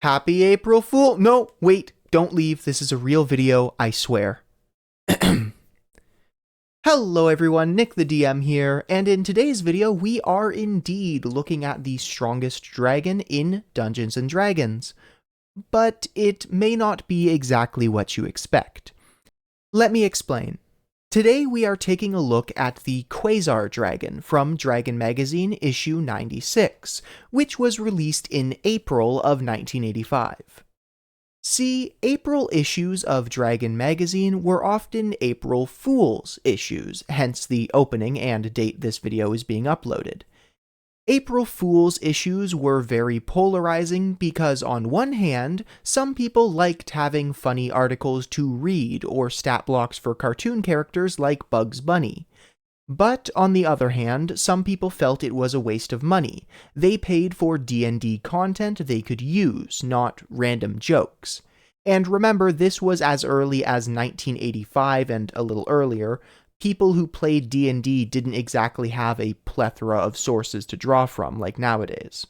Happy April Fool! No, wait, don't leave. This is a real video, I swear. Hello everyone, Nick the DM here, and in today's video we are indeed looking at the strongest dragon in Dungeons & Dragons. But it may not be exactly what you expect. Let me explain. Today we are taking a look at the Quazar Dragon from Dragon Magazine issue 96, which was released in April of 1985. See, April issues of Dragon Magazine were often April Fool's issues, hence the opening and date this video is being uploaded. April Fool's issues were very polarizing because on one hand, some people liked having funny articles to read or stat blocks for cartoon characters like Bugs Bunny. But on the other hand, some people felt it was a waste of money. They paid for D&D content they could use, not random jokes. And remember, this was as early as 1985 and a little earlier. People who played D&D didn't exactly have a plethora of sources to draw from like nowadays.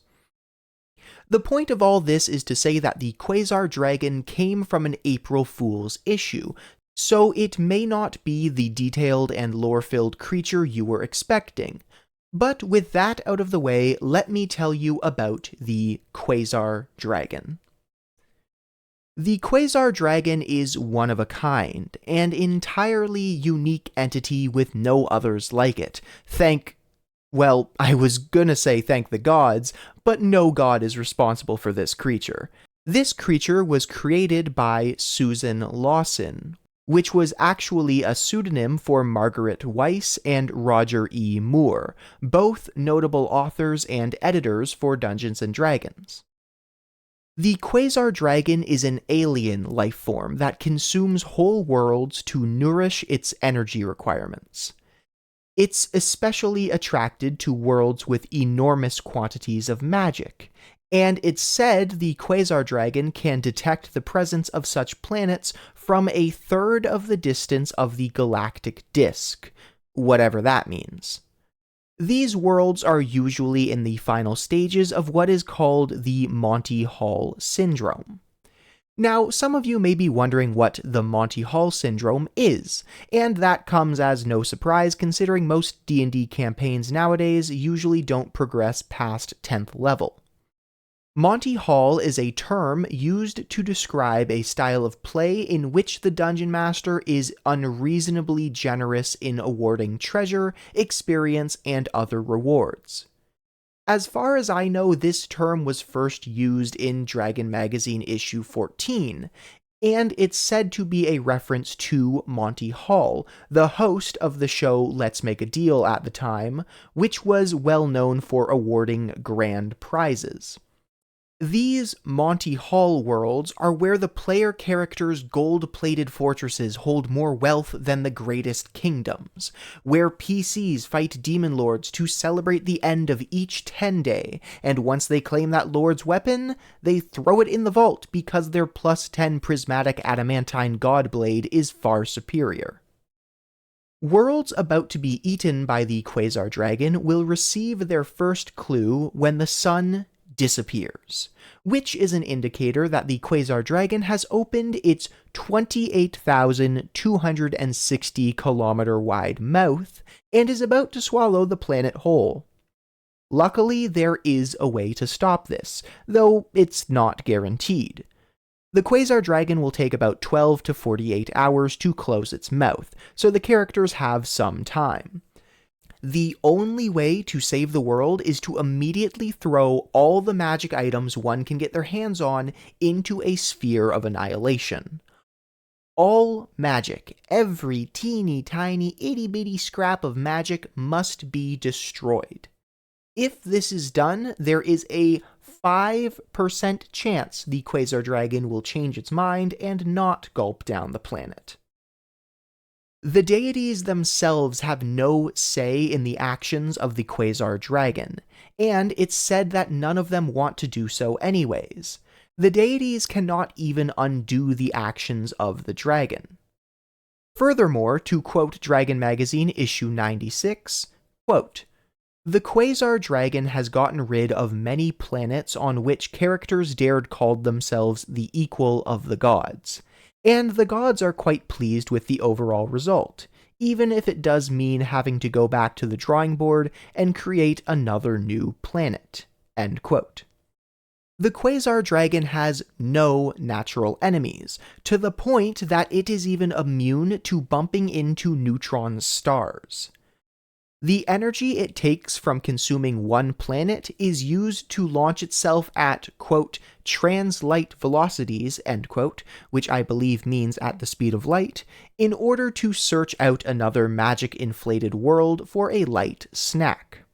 The point of all this is to say that the Quazar Dragon came from an April Fool's issue, so it may not be the detailed and lore-filled creature you were expecting. But with that out of the way, let me tell you about the Quazar Dragon. The Quazar Dragon is one of a kind, an entirely unique entity with no others like it. I was gonna say thank the gods, but no god is responsible for this creature. This creature was created by Susan Lawson, which was actually a pseudonym for Margaret Weiss and Roger E. Moore, both notable authors and editors for Dungeons & Dragons. The Quazar Dragon is an alien life form that consumes whole worlds to nourish its energy requirements. It's especially attracted to worlds with enormous quantities of magic, and it's said the Quazar Dragon can detect the presence of such planets from a third of the distance of the galactic disk, whatever that means. These worlds are usually in the final stages of what is called the Monty Hall Syndrome. Now, some of you may be wondering what the Monty Hall Syndrome is, and that comes as no surprise considering most D&D campaigns nowadays usually don't progress past 10th level. Monty Hall is a term used to describe a style of play in which the Dungeon Master is unreasonably generous in awarding treasure, experience, and other rewards. As far as I know, this term was first used in Dragon Magazine issue 14, and it's said to be a reference to Monty Hall, the host of the show Let's Make a Deal at the time, which was well known for awarding grand prizes. These Monty Hall worlds are where the player character's gold-plated fortresses hold more wealth than the greatest kingdoms, where PCs fight demon lords to celebrate the end of each 10-day, and once they claim that lord's weapon, they throw it in the vault because their +10 prismatic adamantine godblade is far superior. Worlds about to be eaten by the Quazar Dragon will receive their first clue when the sun disappears, which is an indicator that the Quazar Dragon has opened its 28,260 kilometer wide mouth and is about to swallow the planet whole. Luckily, there is a way to stop this, though it's not guaranteed. The Quazar Dragon will take about 12 to 48 hours to close its mouth, so the characters have some time. The only way to save the world is to immediately throw all the magic items one can get their hands on into a sphere of annihilation. All magic, every teeny tiny itty bitty scrap of magic must be destroyed. If this is done, there is a 5% chance the Quazar Dragon will change its mind and not gulp down the planet. The deities themselves have no say in the actions of the Quazar Dragon, and it's said that none of them want to do so anyways. The deities cannot even undo the actions of the dragon. Furthermore, to quote Dragon Magazine issue 96, quote, The Quazar Dragon has gotten rid of many planets on which characters dared call themselves the equal of the gods, and the gods are quite pleased with the overall result, even if it does mean having to go back to the drawing board and create another new planet." End quote. The Quazar Dragon has no natural enemies, to the point that it is even immune to bumping into neutron stars. The energy it takes from consuming one planet is used to launch itself at, quote, "translight velocities," end quote, which I believe means at the speed of light, in order to search out another magic-inflated world for a light snack.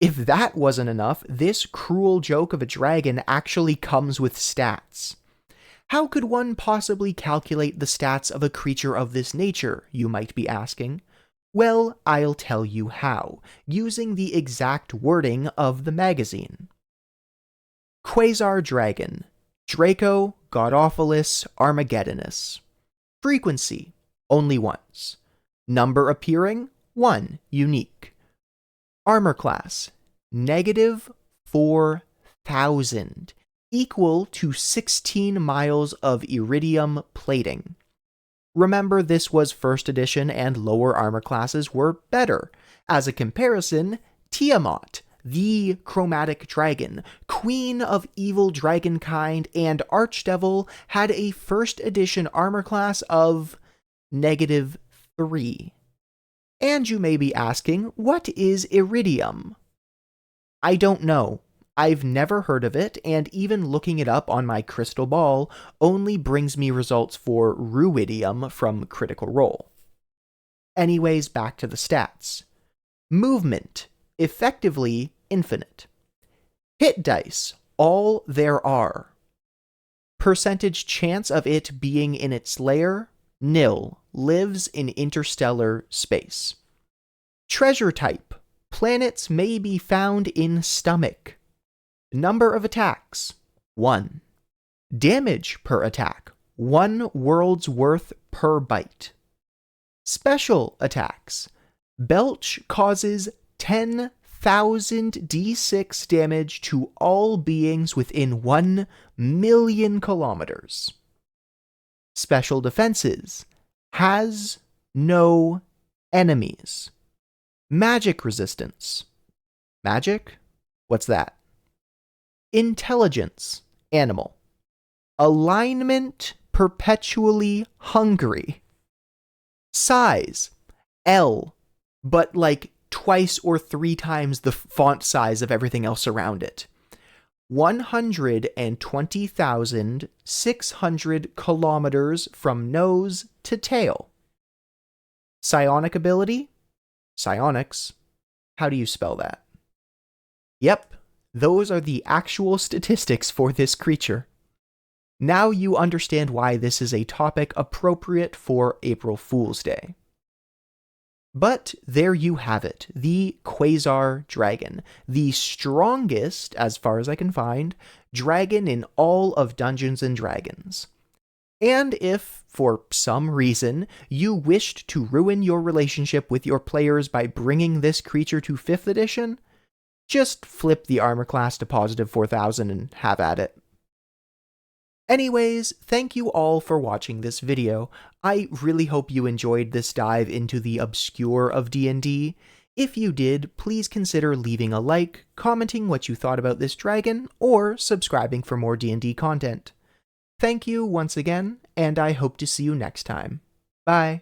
If that wasn't enough, this cruel joke of a dragon actually comes with stats. How could one possibly calculate the stats of a creature of this nature, you might be asking? Well, I'll tell you how, using the exact wording of the magazine. Quazar Dragon, Draco Godophilis Armageddonus. Frequency, only once. Number appearing, 1, unique. Armor class, -4,000, equal to 16 miles of iridium plating. Remember, this was 1st edition and lower armor classes were better. As a comparison, Tiamat, the chromatic dragon, queen of evil dragonkind and archdevil, had a 1st edition armor class of -3. And you may be asking, what is iridium? I don't know. I've never heard of it, and even looking it up on my crystal ball only brings me results for ruidium from Critical Role. Anyways, back to the stats. Movement, effectively infinite. Hit dice, all there are. Percentage chance of it being in its lair, nil, lives in interstellar space. Treasure type, planets may be found in stomach. Number of attacks, 1. Damage per attack, 1 world's worth per bite. Special attacks, belch causes 10,000 d6 damage to all beings within 1 million kilometers. Special defenses, has no enemies. Magic resistance. Magic? What's that? Intelligence, animal. Alignment, perpetually hungry. Size, L, but like twice or 3 times the font size of everything else around it. 120,600 kilometers from nose to tail. Psionic ability? Psionics. How do you spell that? Yep, those are the actual statistics for this creature. Now you understand why this is a topic appropriate for April Fool's Day. But there you have it, the Quazar Dragon, the strongest, as far as I can find, dragon in all of Dungeons & Dragons. And if, for some reason, you wished to ruin your relationship with your players by bringing this creature to 5th edition, just flip the armor class to +4,000 and have at it. Anyways, thank you all for watching this video. I really hope you enjoyed this dive into the obscure of D&D. If you did, please consider leaving a like, commenting what you thought about this dragon, or subscribing for more D&D content. Thank you once again, and I hope to see you next time. Bye.